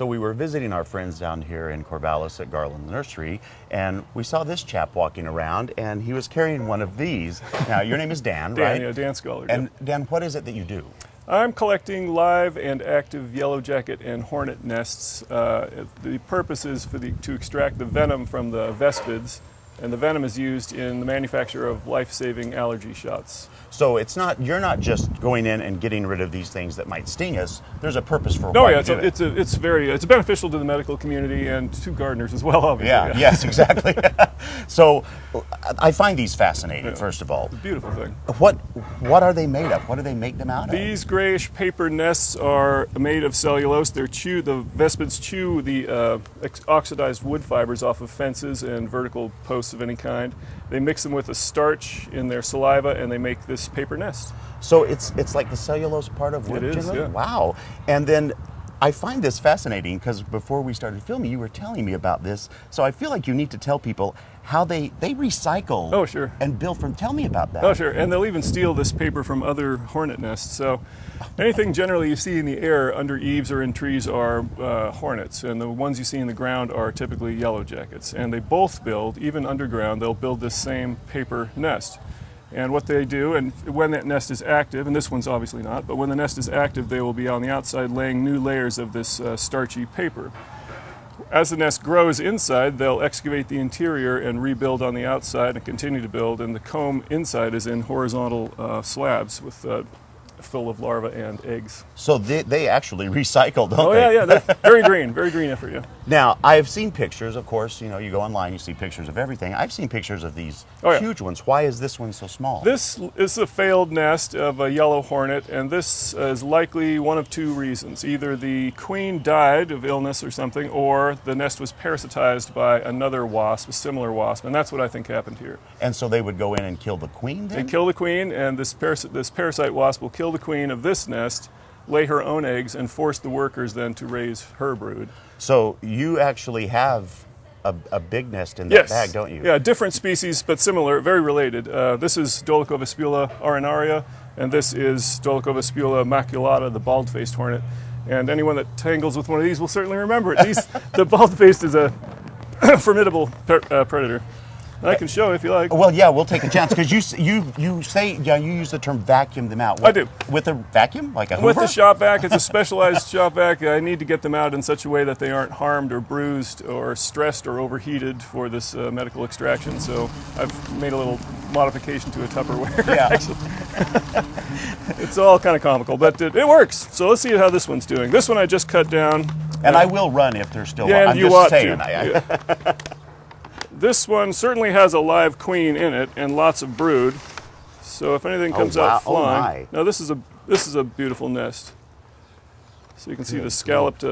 So we were visiting our friends down here in Corvallis at Garland Nursery, and we saw this chap walking around, and he was carrying one of these. Now, your name is Dan, Dan, right? yeah, Dan Scholar. And Dan, what is it that you do? I'm collecting live and active yellow jacket and hornet nests. The purpose is to extract the venom from the vespids, and the venom is used in the manufacture of life-saving allergy shots. So you're not just going in and getting rid of these things that might sting us. There's a purpose for why you do it. It's beneficial to the medical community and to gardeners as well, obviously. Yeah, yes, exactly. So I find these fascinating, first of all. It's a beautiful thing. What are they made of? What do they make them out of? These grayish paper nests are made of cellulose. The vespids chew the oxidized wood fibers off of fences and vertical posts of any kind. They mix them with a starch in their saliva, and they make this paper nest. So it's like the cellulose part of wood? It is, generally? yeah. Wow. And then I find this fascinating because before we started filming, you were telling me about this. So I feel like you need to tell people how they recycle Oh, sure. and build from. Tell me about that. Oh, sure. And they'll even steal this paper from other hornet nests. So anything generally you see in the air under eaves or in trees are hornets. And the ones you see in the ground are typically yellow jackets. And they both build, even underground, they'll build this same paper nest. And what they do, and when that nest is active, and this one's obviously not, but when the nest is active, they will be on the outside laying new layers of this starchy paper. As the nest grows inside, they'll excavate the interior and rebuild on the outside and continue to build, and the comb inside is in horizontal slabs with full of larvae and eggs. So they actually recycle, don't Oh, they? yeah, that's very green effort, yeah. Now, I've seen pictures, of course, you go online, you see pictures of everything. I've seen pictures of these huge ones. Why is this one so small? This is a failed nest of a yellow hornet, and this is likely one of two reasons. Either the queen died of illness or something, or the nest was parasitized by another wasp, a similar wasp, and that's what I think happened here. And so they would go in and kill the queen then? They kill the queen, and this parasite wasp will kill the queen of this nest, lay her own eggs, and force the workers then to raise her brood. So you actually have a big nest in that bag, don't you? Yeah, different species, but similar, very related. This is Dolichovispula arenaria, and this is Dolichovispula maculata, the bald-faced hornet. And anyone that tangles with one of these will certainly remember it. The bald-faced is a formidable predator. And I can show if you like. Well, yeah, we'll take a chance because you say you use the term vacuum them out. I do. With a vacuum, like a Hoover? With the shop vac, it's a specialized shop vac. I need to get them out in such a way that they aren't harmed or bruised or stressed or overheated for this medical extraction. So I've made a little modification to a Tupperware. Yeah. It's all kind of comical, but it works. So let's see how this one's doing. This one I just cut down. And I will run if they're still. Yeah, I'm and you just ought saying. to. Yeah. This one certainly has a live queen in it and lots of brood. So if anything comes out flying, now this is a beautiful nest. So you can see the scalloped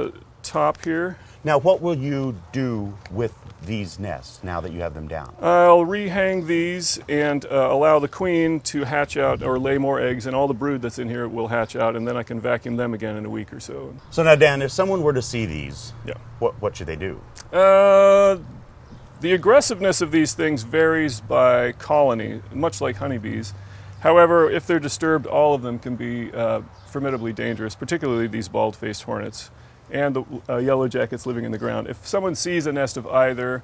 top here. Now, what will you do with these nests now that you have them down? I'll rehang these and allow the queen to hatch out or lay more eggs, and all the brood that's in here will hatch out, and then I can vacuum them again in a week or so. So now, Dan, if someone were to see these, yeah, what should they do? The aggressiveness of these things varies by colony, much like honeybees. However, if they're disturbed, all of them can be formidably dangerous, particularly these bald-faced hornets and the yellow jackets living in the ground. If someone sees a nest of either,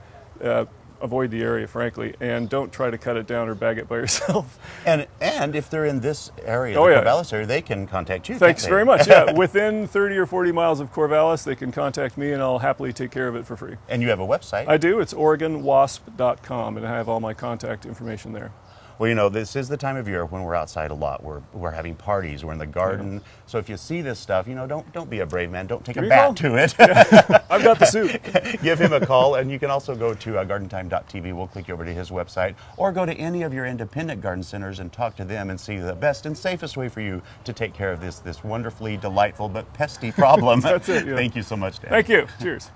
avoid the area, frankly, and don't try to cut it down or bag it by yourself. And if they're in this area, the Corvallis area, they can contact you. Thanks very much. Yeah, within 30 or 40 miles of Corvallis, they can contact me, and I'll happily take care of it for free. And you have a website? I do. It's OregonWasp.com, and I have all my contact information there. Well, this is the time of year when we're outside a lot. We're having parties. We're in the garden. Yeah. So if you see this stuff, don't be a brave man. Don't take a bat to it. Yeah. I've got the suit. Give him a call, and you can also go to gardentime.tv. We'll click you over to his website, or go to any of your independent garden centers and talk to them and see the best and safest way for you to take care of this wonderfully delightful but pesty problem. That's it. Yeah. Thank you so much, Dan. Thank you. Cheers.